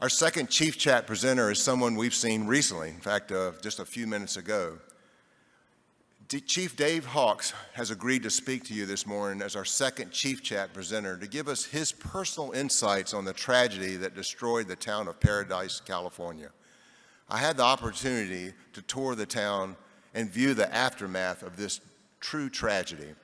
Our second Chief Chat presenter is someone we've seen recently, in fact, just a few minutes ago. Chief Dave Hawks has agreed to speak to you this morning as our second Chief Chat presenter to give us his personal insights on the tragedy that destroyed the town of Paradise, California. I had the opportunity to tour the town and view the aftermath of this true tragedy.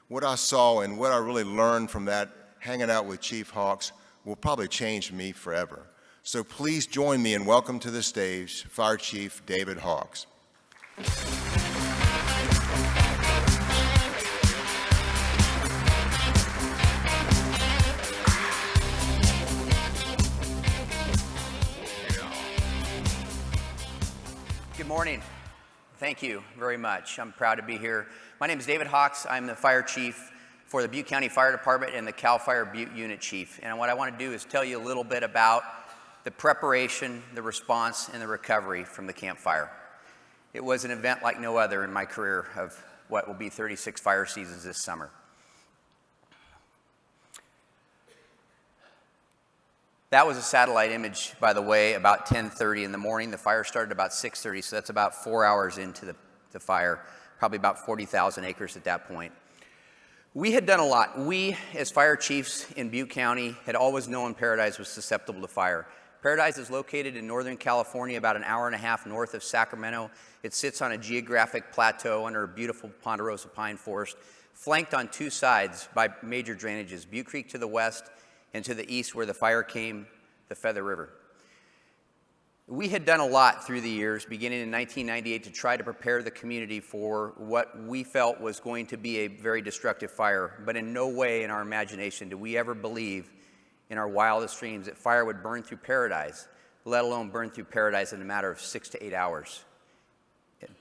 What I saw and what I really learned from that, hanging out with Chief Hawks, will probably change me forever. So please join me in welcome to the stage, Fire Chief David Hawks. Good morning. Thank you very much. I'm proud to be here. My name is David Hawks. I'm the fire chief for the Butte County Fire Department and the CAL FIRE Butte Unit Chief. And what I want to do is tell you a little bit about the preparation, the response, and the recovery from the Camp Fire. It was an event like no other in my career of what will be 36 fire seasons this summer. That was a satellite image, by the way, about 10:30 in the morning. The fire started about 6:30, so that's about 4 hours into the fire, probably about 40,000 acres at that point. We had done a lot. We, as fire chiefs in Butte County, had always known Paradise was susceptible to fire. Paradise is located in Northern California, about an hour and a half north of Sacramento. It sits on a geographic plateau under a beautiful ponderosa pine forest, flanked on two sides by major drainages, Butte Creek to the west and to the east where the fire came, the Feather River. We had done a lot through the years, beginning in 1998, to try to prepare the community for what we felt was going to be a very destructive fire, but in no way in our imagination did we ever believe in our wildest dreams that fire would burn through Paradise, let alone burn through Paradise in a matter of 6 to 8 hours.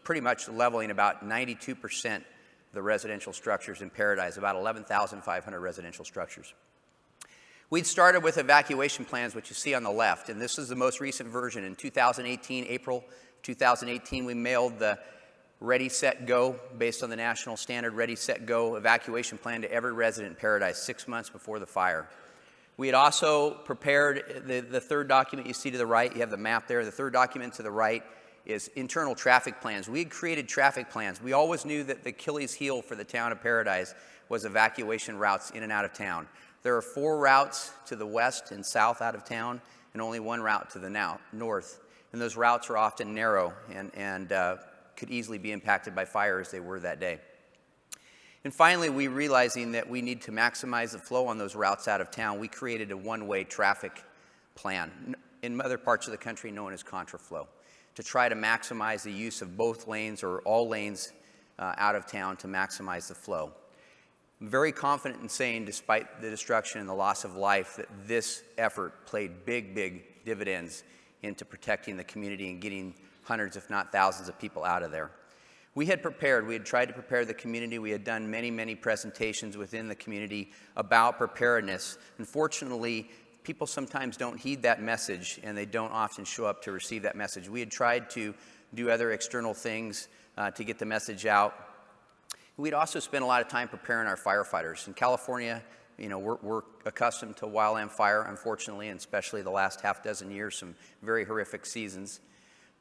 Pretty much leveling about 92% of the residential structures in Paradise, about 11,500 residential structures. We'd started with evacuation plans, which you see on the left, and this is the most recent version. In 2018, April 2018, we mailed the Ready, Set, Go, based on the national standard Ready, Set, Go evacuation plan to every resident in Paradise 6 months before the fire. We had also prepared the third document you see to the right. You have the map there. The third document to the right is internal traffic plans. We had created traffic plans. We always knew that the Achilles heel for the town of Paradise was evacuation routes in and out of town. There are 4 routes to the west and south out of town, and only 1 route to the north. And those routes are often narrow and could easily be impacted by fire as they were that day. And finally, we realizing that we need to maximize the flow on those routes out of town, we created a one-way traffic plan, in other parts of the country known as contraflow, to try to maximize the use of both lanes or all lanes out of town to maximize the flow. I'm very confident in saying, despite the destruction and the loss of life, that this effort played big dividends into protecting the community and getting hundreds, if not thousands, of people out of there. We had tried to prepare the community. We had done many presentations within the community about preparedness. Unfortunately, people sometimes don't heed that message, and they don't often show up to receive that message. We had tried to do other external things to get the message out. We'd also spent a lot of time preparing our firefighters. In California, we're accustomed to wildland fire, unfortunately, and especially the last half dozen years, some very horrific seasons.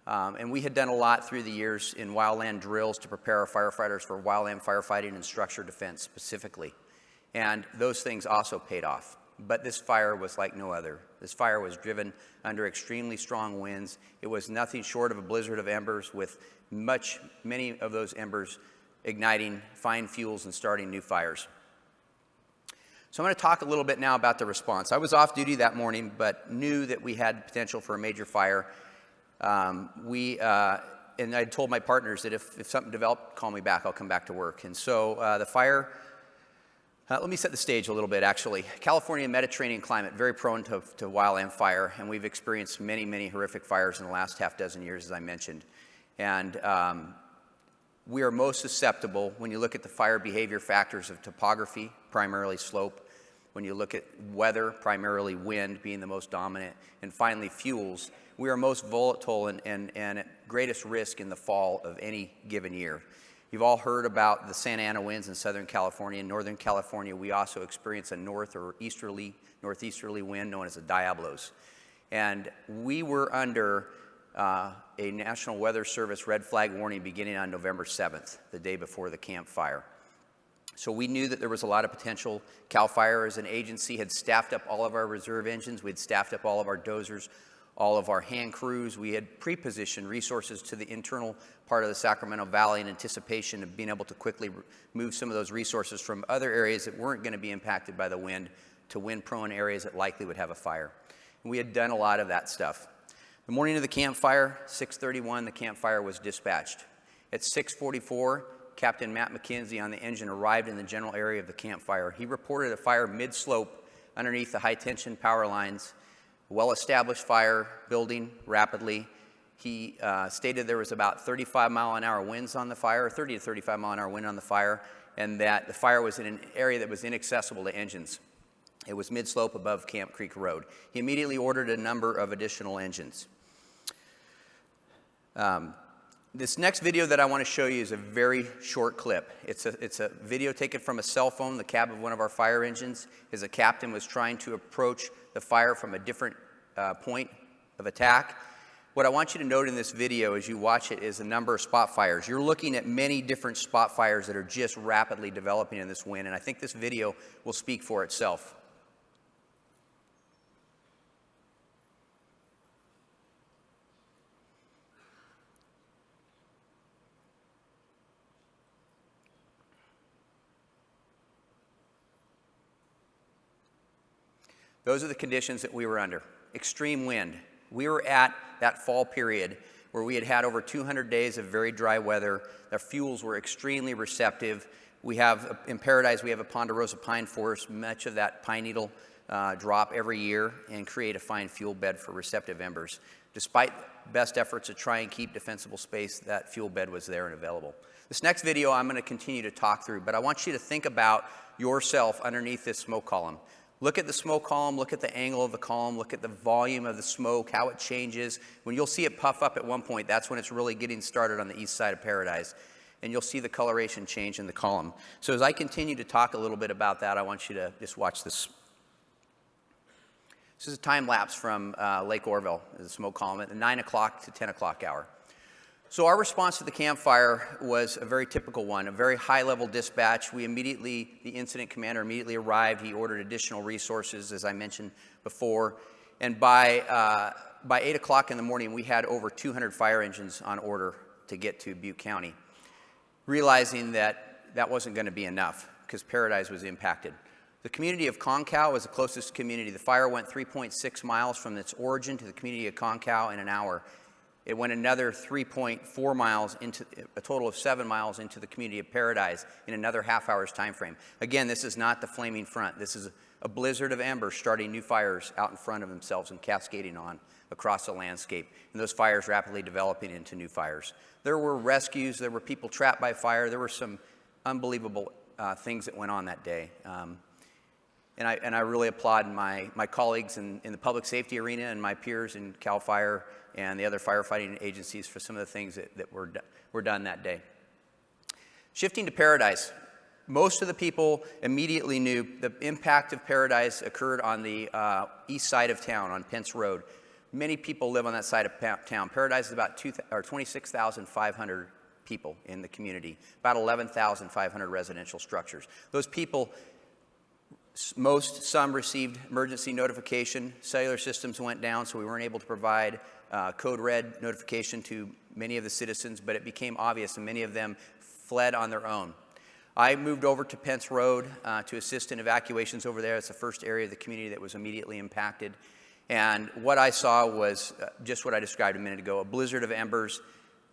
And we had done a lot through the years in wildland drills to prepare our firefighters for wildland firefighting and structure defense specifically. And those things also paid off. But this fire was like no other. This fire was driven under extremely strong winds. It was nothing short of a blizzard of embers, with many of those embers igniting fine fuels and starting new fires. So I'm going to talk a little bit now about the response. I was off duty that morning, but knew that we had potential for a major fire. And I told my partners that if something developed, call me back, I'll come back to work. And so the fire, let me set the stage a little bit, actually. California Mediterranean climate, very prone to wildland fire, and we've experienced many horrific fires in the last half dozen years, as I mentioned. And we are most susceptible when you look at the fire behavior factors of topography, primarily slope, when you look at weather, primarily wind being the most dominant, and finally fuels. We are most volatile and at greatest risk in the fall of any given year. You've all heard about the Santa Ana winds in Southern California. In Northern California, we also experience a northeasterly wind known as the Diablos. And we were under a National Weather Service red flag warning beginning on November 7th, the day before the Camp Fire. So we knew that there was a lot of potential. CAL FIRE as an agency had staffed up all of our reserve engines. We had staffed up all of our dozers, all of our hand crews. We had pre-positioned resources to the internal part of the Sacramento Valley in anticipation of being able to quickly move some of those resources from other areas that weren't going to be impacted by the wind to wind-prone areas that likely would have a fire. And we had done a lot of that stuff. The morning of the campfire, 6:31, the campfire was dispatched. At 6:44, Captain Matt McKenzie on the engine arrived in the general area of the campfire. He reported a fire mid-slope underneath the high-tension power lines, well-established fire, building rapidly. He stated there was about 35-mile-an-hour winds on the fire, 30 to 35-mile-an-hour wind on the fire, and that the fire was in an area that was inaccessible to engines. It was mid-slope above Camp Creek Road. He immediately ordered a number of additional engines. This next video that I want to show you is a very short clip. It's a video taken from a cell phone, the cab of one of our fire engines, as a captain was trying to approach the fire from a different point of attack. What I want you to note in this video as you watch it is the number of spot fires. You're looking at many different spot fires that are just rapidly developing in this wind, and I think this video will speak for itself. Those are the conditions that we were under. Extreme wind. We were at that fall period where we had had over 200 days of very dry weather. Our fuels were extremely receptive. We have, in Paradise, we have a ponderosa pine forest. Much of that pine needle drop every year and create a fine fuel bed for receptive embers. Despite best efforts to try and keep defensible space, that fuel bed was there and available. This next video I'm going to continue to talk through, but I want you to think about yourself underneath this smoke column. Look at the smoke column, look at the angle of the column, look at the volume of the smoke, how it changes. When you'll see it puff up at one point, that's when it's really getting started on the east side of Paradise. And you'll see the coloration change in the column. So as I continue to talk a little bit about that, I want you to just watch this. This is a time lapse from Lake Orville, the smoke column, at the 9 o'clock to 10 o'clock hour. So our response to the campfire was a very typical one, a very high-level dispatch. The incident commander immediately arrived. He ordered additional resources, as I mentioned before. And by 8 o'clock in the morning, we had over 200 fire engines on order to get to Butte County, realizing that that wasn't going to be enough because Paradise was impacted. The community of Concow was the closest community. The fire went 3.6 miles from its origin to the community of Concow in an hour. It went another 3.4 miles into a total of 7 miles into the community of Paradise in another half hour's time frame. Again, this is not the flaming front. This is a blizzard of embers starting new fires out in front of themselves and cascading on across the landscape, and those fires rapidly developing into new fires. There were rescues. There were people trapped by fire. There were some unbelievable things that went on that day. And I really applaud my colleagues in the public safety arena and my peers in CAL FIRE and the other firefighting agencies for some of the things that were done that day. Shifting to Paradise, most of the people immediately knew the impact of Paradise occurred on the east side of town, on Pence Road. Many people live on that side of town. Paradise is about 26,500 people in the community, about 11,500 residential structures. Those people, some received emergency notification. Cellular systems went down, so we weren't able to provide code red notification to many of the citizens, but it became obvious, and many of them fled on their own. I moved over to Pence Road to assist in evacuations over there. It's the first area of the community that was immediately impacted. And what I saw was just what I described a minute ago, a blizzard of embers.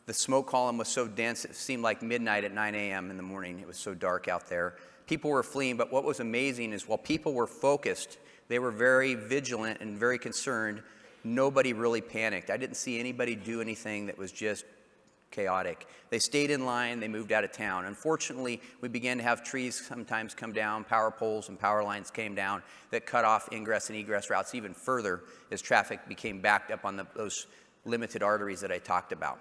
The smoke column was so dense, it seemed like midnight at 9 a.m. in the morning. It was so dark out there. People were fleeing, but what was amazing is while people were focused, they were very vigilant and very concerned. Nobody really panicked. I didn't see anybody do anything that was just chaotic. They stayed in line, they moved out of town. Unfortunately, we began to have trees sometimes come down, power poles and power lines came down that cut off ingress and egress routes even further as traffic became backed up on those limited arteries that I talked about.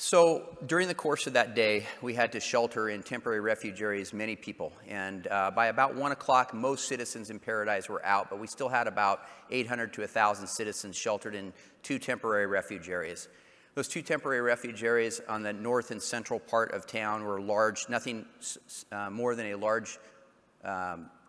So during the course of that day, we had to shelter in temporary refuge areas many people. And by about 1 o'clock, most citizens in Paradise were out, but we still had about 800 to 1,000 citizens sheltered in 2 temporary refuge areas. Those 2 temporary refuge areas on the north and central part of town were large, nothing more than a large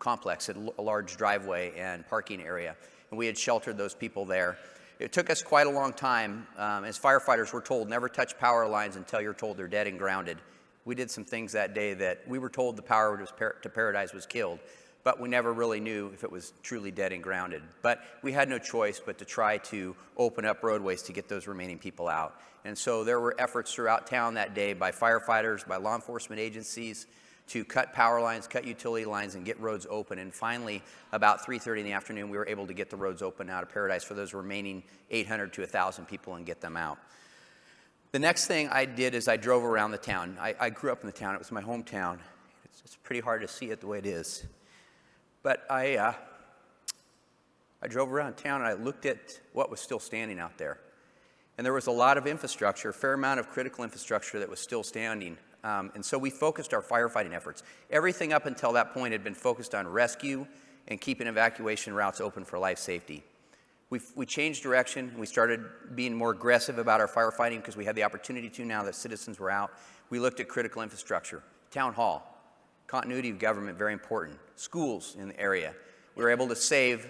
complex, a large driveway and parking area. And we had sheltered those people there. It took us quite a long time. As firefighters, we're told never touch power lines until you're told they're dead and grounded. We did some things that day that we were told the power to Paradise was killed, but we never really knew if it was truly dead and grounded. But we had no choice but to try to open up roadways to get those remaining people out. And so there were efforts throughout town that day by firefighters, by law enforcement agencies, to cut power lines, cut utility lines, and get roads open. And finally, about 3:30 in the afternoon, we were able to get the roads open out of Paradise for those remaining 800 to 1,000 people and get them out. The next thing I did is I drove around the town. I grew up in the town. It was my hometown. It's pretty hard to see it the way it is. But I drove around town and I looked at what was still standing out there. And there was a lot of infrastructure, a fair amount of critical infrastructure that was still standing. And so we focused our firefighting efforts. Everything up until that point had been focused on rescue and keeping evacuation routes open for life safety. We changed direction, and we started being more aggressive about our firefighting because we had the opportunity to now that citizens were out. We looked at critical infrastructure, town hall, continuity of government, very important, schools in the area. We were able to save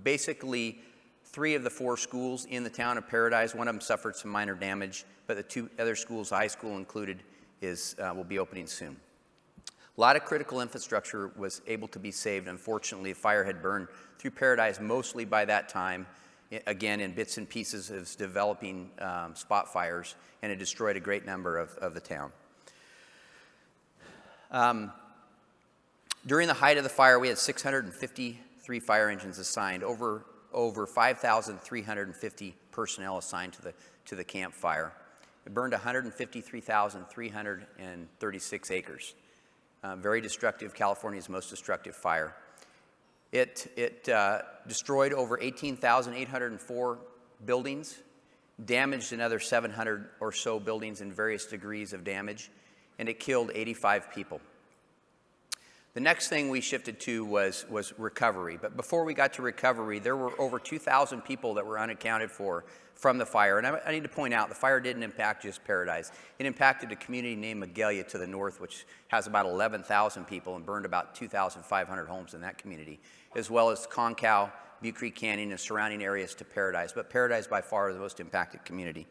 basically 3 of the 4 schools in the town of Paradise. One of them suffered some minor damage, but the 2 other schools, high school included, will be opening soon. A lot of critical infrastructure was able to be saved. Unfortunately, a fire had burned through Paradise mostly by that time, again in bits and pieces of developing spot fires, and it destroyed a great number of the town. During the height of the fire, we had 653 fire engines assigned, over 5,350 personnel assigned to the campfire. It burned 153,336 acres. Very destructive, California's most destructive fire. It destroyed over 18,804 buildings, damaged another 700 or so buildings in various degrees of damage, and it killed 85 people. The next thing we shifted to was recovery. But before we got to recovery, there were over 2,000 people that were unaccounted for from the fire. And I need to point out, the fire didn't impact just Paradise. It impacted a community named Magalia to the north, which has about 11,000 people and burned about 2,500 homes in that community, as well as Concow, Butte Creek Canyon, and surrounding areas to Paradise. But Paradise, by far, is the most impacted community.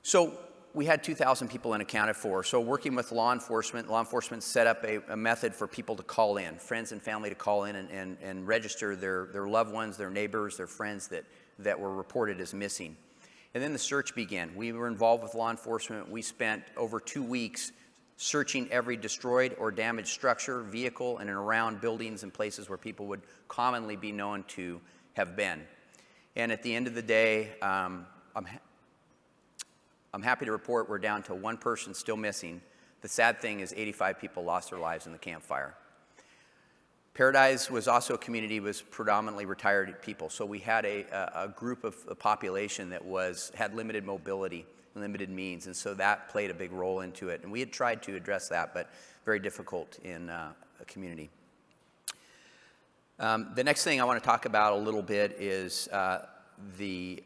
So we had 2,000 people unaccounted for. So working with law enforcement set up a method for people to call in, friends and family to call in and register their loved ones, their neighbors, their friends that were reported as missing. And then the search began. We were involved with law enforcement. We spent over 2 weeks searching every destroyed or damaged structure, vehicle, and around buildings and places where people would commonly be known to have been. And at the end of the day, I'm happy to report we're down to 1 person still missing. The sad thing is 85 people lost their lives in the campfire. Paradise was also a community with predominantly retired people, so we had a group of the population that had limited mobility, limited means, and so that played a big role into it. And we had tried to address that, but very difficult in a community. The next thing I want to talk about a little bit is the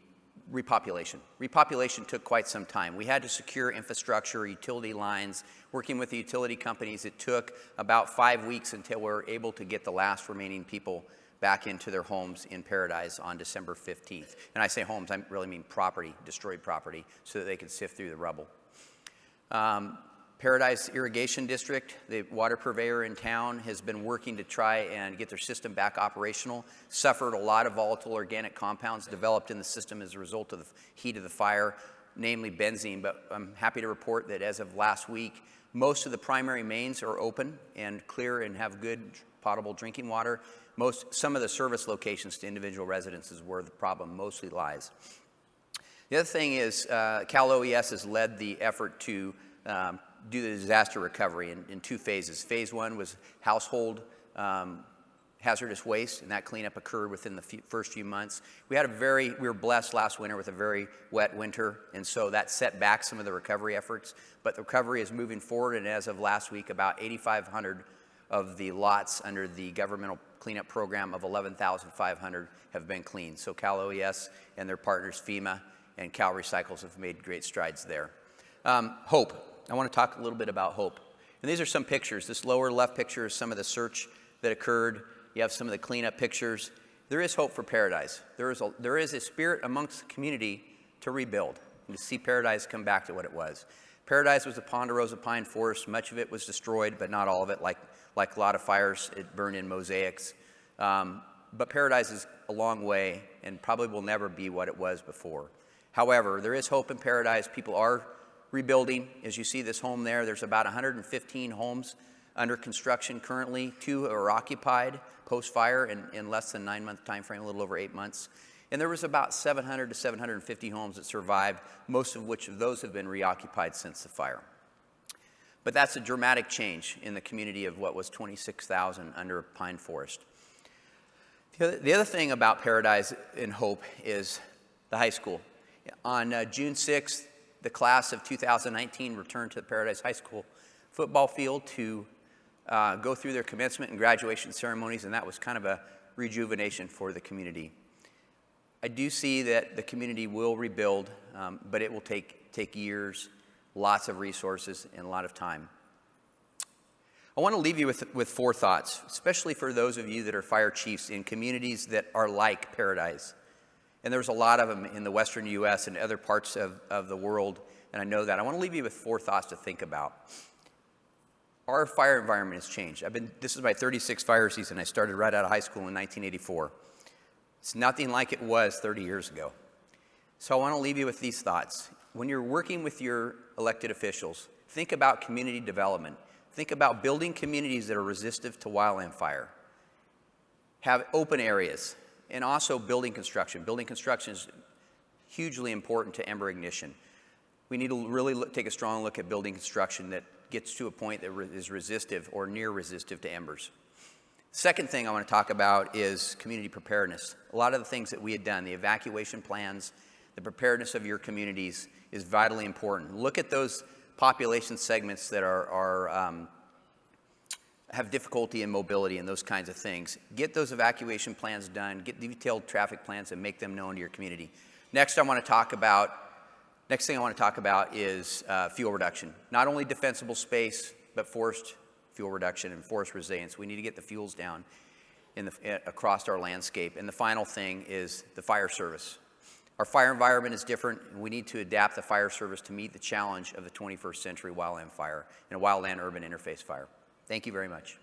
repopulation. Repopulation took quite some time. We had to secure infrastructure, utility lines. Working with the utility companies, it took about 5 weeks until we were able to get the last remaining people back into their homes in Paradise on December 15th. And I say homes, I really mean property, destroyed property, so that they could sift through the rubble. Paradise Irrigation District, the water purveyor in town, has been working to try and get their system back operational. Suffered a lot of volatile organic compounds developed in the system as a result of the heat of the fire, namely benzene. But I'm happy to report that as of last week, most of the primary mains are open and clear and have good potable drinking water. Some of the service locations to individual residences where the problem mostly lies. The other thing is Cal OES has led the effort to do the disaster recovery in 2 phases. Phase 1 was household hazardous waste, and that cleanup occurred within the first few months. We were blessed last winter with a very wet winter, and so that set back some of the recovery efforts, but the recovery is moving forward, and as of last week, about 8,500 of the lots under the governmental cleanup program of 11,500 have been cleaned. So Cal OES and their partners FEMA and Cal Recycles have made great strides there. Hope. I want to talk a little bit about hope. And these are some pictures. This lower left picture is some of the search that occurred. You have some of the cleanup pictures. There is hope for Paradise. There is a spirit amongst the community to rebuild and to see Paradise come back to what it was. Paradise was a ponderosa pine forest. Much of it was destroyed, but not all of it. Like a lot of fires, it burned in mosaics. But Paradise is a long way and probably will never be what it was before. However, there is hope in Paradise. People are rebuilding. As you see this home there, there's about 115 homes under construction currently. 2 are occupied post-fire in less than 9-month time frame, a little over 8 months. And there was about 700 to 750 homes that survived, most of which of those have been reoccupied since the fire. But that's a dramatic change in the community of what was 26,000 under pine forest. The other thing about Paradise and Hope is the high school. On June 6th, the class of 2019 returned to the Paradise High School football field to go through their commencement and graduation ceremonies, and that was kind of a rejuvenation for the community. I do see that the community will rebuild, but it will take years, lots of resources, and a lot of time. I want to leave you with 4 thoughts, especially for those of you that are fire chiefs in communities that are like Paradise. And there's a lot of them in the western U.S. and other parts of the world, and I know that. I want to leave you with 4 thoughts to think about. Our fire environment has changed. This is my 36th fire season. I started right out of high school in 1984. It's nothing like it was 30 years ago. So I want to leave you with these thoughts. When you're working with your elected officials, think about community development. Think about building communities that are resistant to wildland fire. Have open areas, and also building construction. Building construction is hugely important to ember ignition. We need to really take a strong look at building construction that gets to a point that is resistive or near resistive to embers. Second thing I want to talk about is community preparedness. A lot of the things that we had done, the evacuation plans, the preparedness of your communities is vitally important. Look at those population segments that have difficulty in mobility and those kinds of things. Get those evacuation plans done, get detailed traffic plans and make them known to your community. Next thing I want to talk about is fuel reduction. Not only defensible space, but forest fuel reduction and forest resilience. We need to get the fuels down across our landscape. And the final thing is the fire service. Our fire environment is different, and we need to adapt the fire service to meet the challenge of the 21st century wildland fire and a wildland-urban interface fire. Thank you very much.